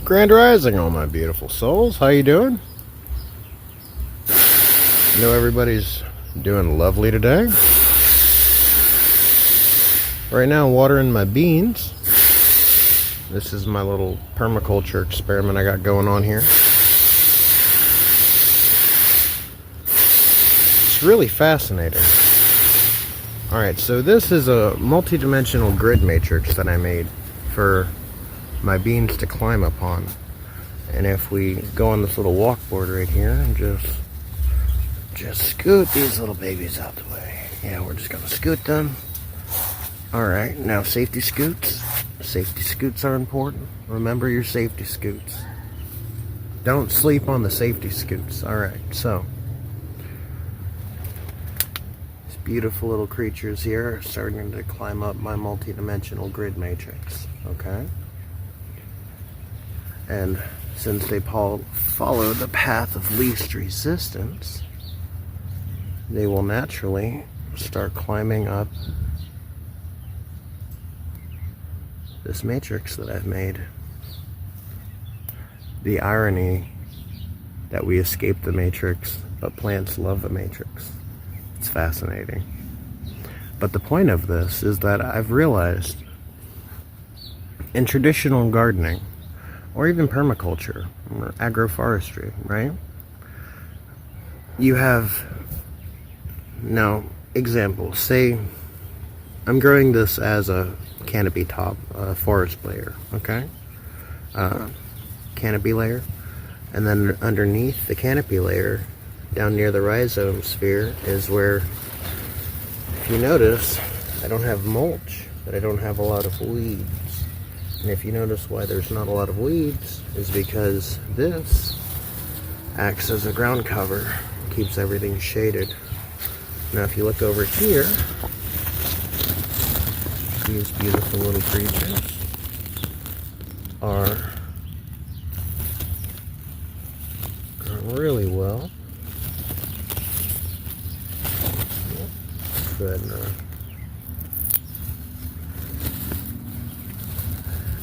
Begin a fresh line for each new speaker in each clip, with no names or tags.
Grand Rising, all my beautiful souls. How you doing? I know everybody's doing lovely today. Right now, I'm watering my beans. This is my little permaculture experiment I got going on here. It's really fascinating. Alright, so this is a multi-dimensional grid matrix that I made for my beans to climb upon. And if we go on this little walkboard right here and just scoot these little babies out the way. Yeah, we're just gonna scoot them. Alright, now safety scoots. Safety scoots are important. Remember your safety scoots. Don't sleep on the safety scoots. Alright, so these beautiful little creatures here are starting to climb up my multi-dimensional grid matrix. Okay? And since they follow the path of least resistance, they will naturally start climbing up this matrix that I've made. The irony that we escape the matrix, but plants love the matrix. It's fascinating. But the point of this is that I've realized in traditional gardening, or even permaculture, or agroforestry, right? You have, now, example, say I'm growing this as a canopy top, forest layer, okay? Canopy layer. And then underneath the canopy layer, down near the rhizome sphere, is where, if you notice, I don't have mulch, but I don't have a lot of weeds. And if you notice why there's not a lot of weeds, is because this acts as a ground cover, keeps everything shaded. Now if you look over here, these beautiful little creatures are growing really well. Good.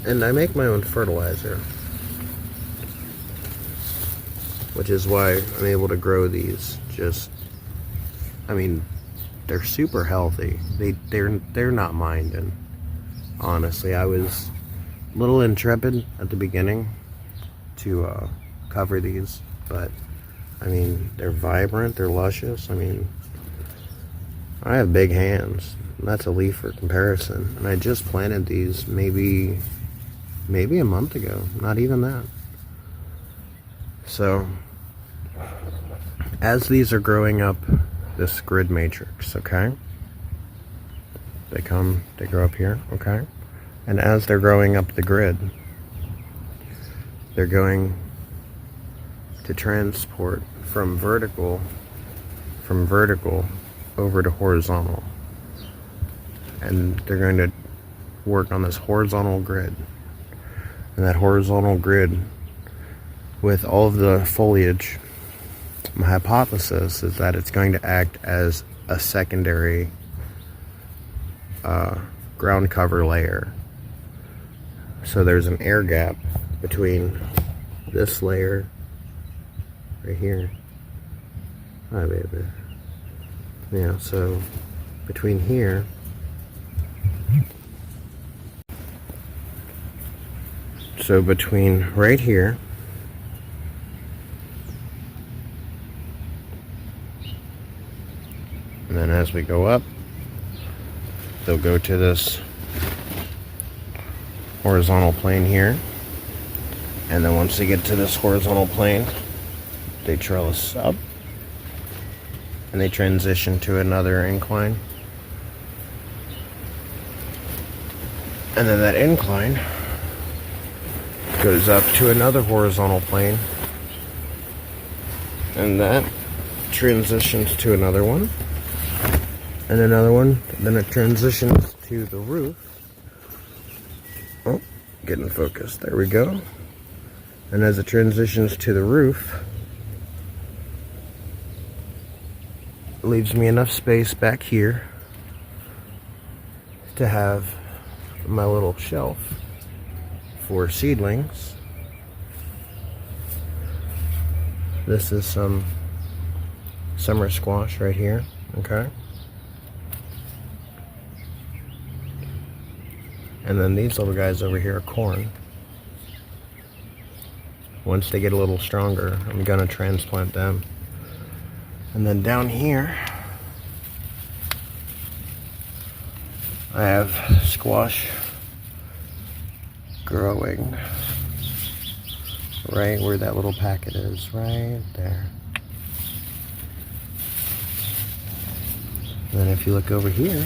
And I make my own fertilizer, which is why I'm able to grow these. I mean, they're super healthy. They're not minding. Honestly, I was a little intrepid at the beginning to cover these, but I mean, they're vibrant, they're luscious. I mean, I have big hands. That's a leaf for comparison, and I just planted these maybe a month ago, not even that. So as these are growing up this grid matrix, okay, they grow up here, okay, and as they're growing up the grid, they're going to transport from vertical over to horizontal, and they're going to work on this horizontal grid. And that horizontal grid, with all of the foliage, my hypothesis is that it's going to act as a secondary ground cover layer. So there's an air gap between this layer right here. Hi, baby. Yeah, so between here between right here and then as we go up, they'll go to this horizontal plane here, and then once they get to this horizontal plane, they trellis up and they transition to another incline, and then that incline goes up to another horizontal plane, and that transitions to another one, and another one, then it transitions to the roof. Oh, getting focused, there we go. And as it transitions to the roof, it leaves me enough space back here to have my little shelf for seedlings This is some summer squash right here, okay? And then these little guys over here are corn. Once they get a little stronger, I'm gonna transplant them. And then down here, I have squash growing right where that little packet is, right there. And then if you look over here,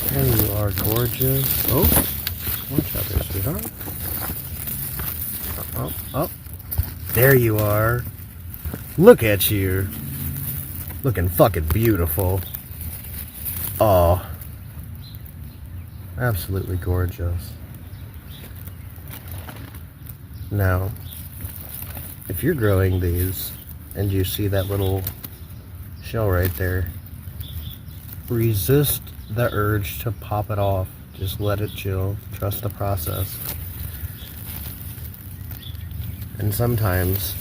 there you are, gorgeous. Oh, watch out there, sweetheart. Oh, there you are. Look at you. Looking fucking beautiful. Oh, absolutely gorgeous. Now, if you're growing these and you see that little shell right there, resist the urge to pop it off. Just let it chill. Trust the process. And sometimes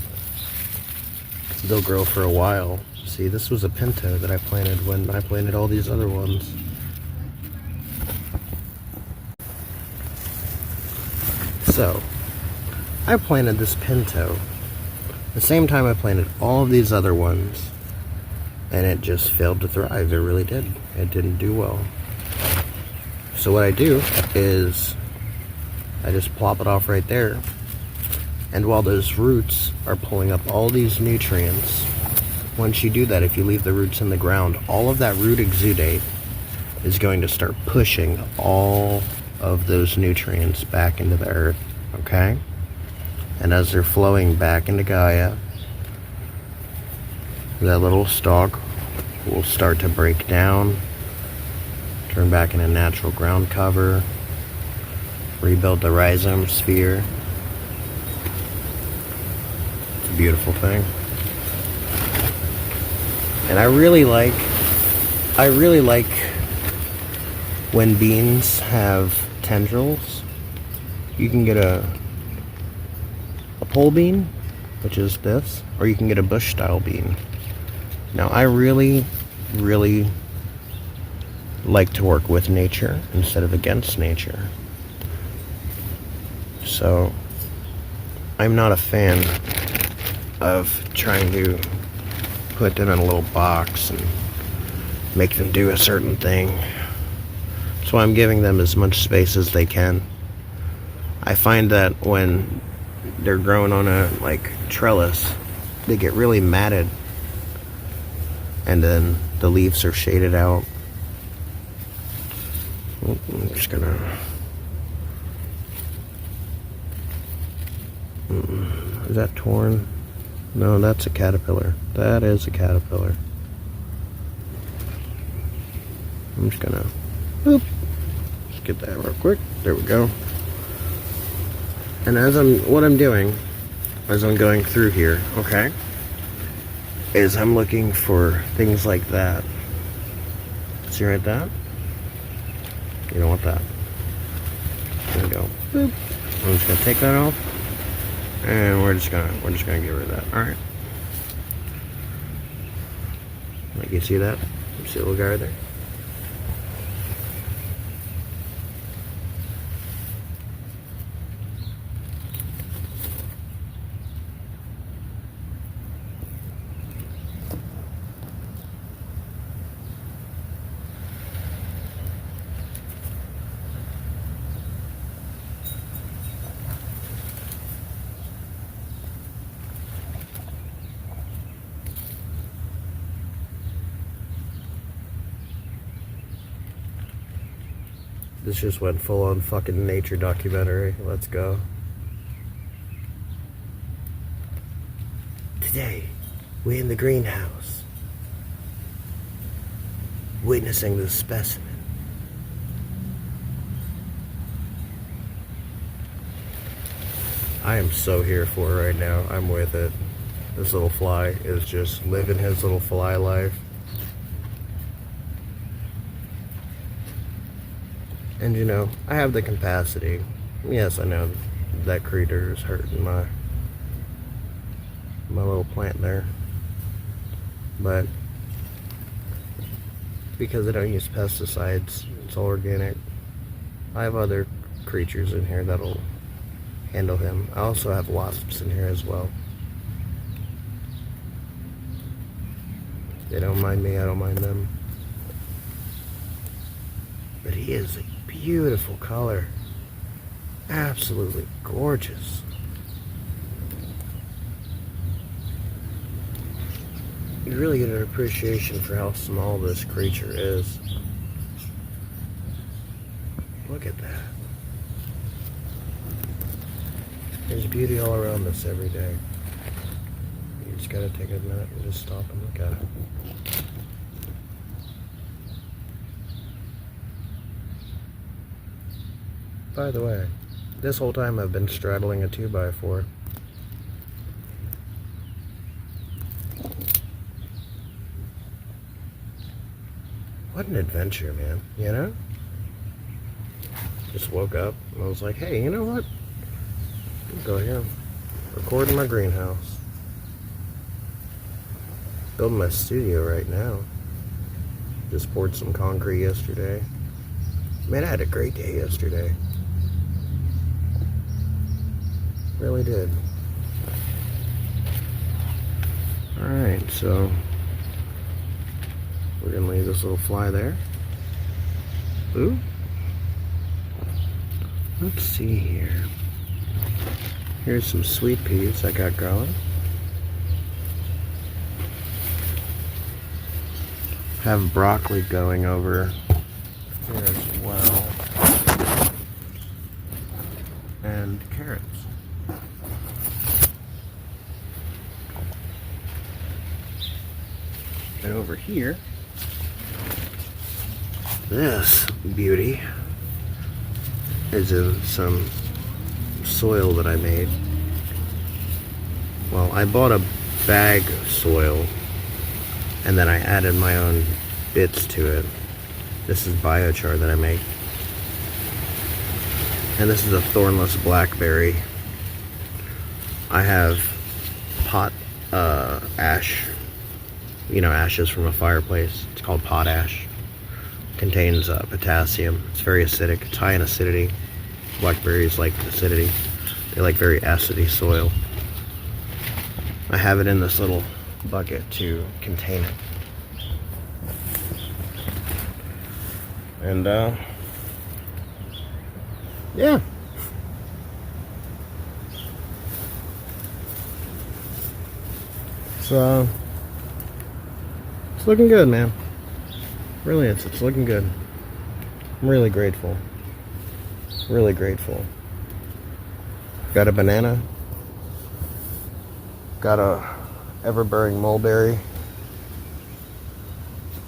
they'll grow for a while. See, this was a pinto that I planted when I planted all these other ones. So, I planted this pinto the same time I planted all of these other ones, and it just failed to thrive. It really did. It didn't do well. So what I do is I just plop it off right there, and while those roots are pulling up all these nutrients, once you do that, if you leave the roots in the ground, all of that root exudate is going to start pushing all of those nutrients back into the earth, okay? And as they're flowing back into Gaia, that little stalk will start to break down, turn back into natural ground cover, rebuild the rhizome sphere. It's a beautiful thing. And I really like when beans have tendrils. You can get a pole bean, which is this, or you can get a bush style bean. Now I really like to work with nature instead of against nature. So I'm not a fan of trying to put them in a little box and make them do a certain thing. That's why I'm giving them as much space as they can. I find that when they're growing on a trellis, they get really matted, and then the leaves are shaded out. I'm just gonna... Is that torn? No, that's a caterpillar. That is a caterpillar. I'm just gonna... Boop. Just get that real quick. There we go. And what I'm doing as I'm going through here, okay, is I'm looking for things like that. See right that? You don't want that. There we go. Boop. I'm just gonna take that off, and we're just gonna get rid of that. All right. Like, you see that? You see the little guy right there? This just went full on fucking nature documentary. Let's go. Today, we're in the greenhouse, witnessing the specimen. I am so here for it right now. I'm with it. This little fly is just living his little fly life. And you know, I have the capacity. Yes, I know that creator is hurting my little plant there. But because I don't use pesticides, it's all organic. I have other creatures in here that'll handle him. I also have wasps in here as well. They don't mind me, I don't mind them. But he is a beautiful color. Absolutely gorgeous. You really get an appreciation for how small this creature is. Look at that. There's beauty all around us every day. You just gotta take a minute and just stop and look at it. By the way, this whole time I've been straddling a 2x4. What an adventure, man, you know? Just woke up and I was like, hey, you know what? I'll go here, record in my greenhouse. Building my studio right now. Just poured some concrete yesterday. Man, I had a great day yesterday. Really did. Alright, so we're gonna leave this little fly there. Ooh. Let's see here. Here's some sweet peas I got growing. Have broccoli going over here as well. And carrots. And over here, this beauty is in some soil that I made. Well, I bought a bag of soil and then I added my own bits to it. This is biochar that I make. And this is a thornless blackberry. I have pot ash. You know, ashes from a fireplace. It's called potash. Contains potassium. It's very acidic. It's high in acidity. Blackberries like acidity. They like very acidy soil. I have it in this little bucket to contain it. And yeah. So it's looking good, man. Really, it's looking good. I'm really grateful. Really grateful. Got a banana. Got a ever-bearing mulberry.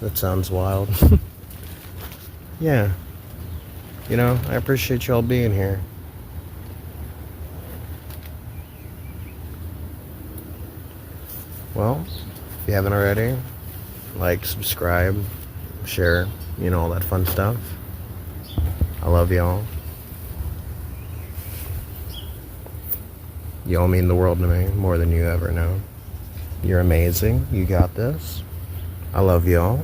That sounds wild. Yeah. You know, I appreciate y'all being here. Well, if you haven't already, like, subscribe, share, you know, all that fun stuff. I love y'all. Y'all mean the world to me, more than you ever know. You're amazing. You got this. I love y'all.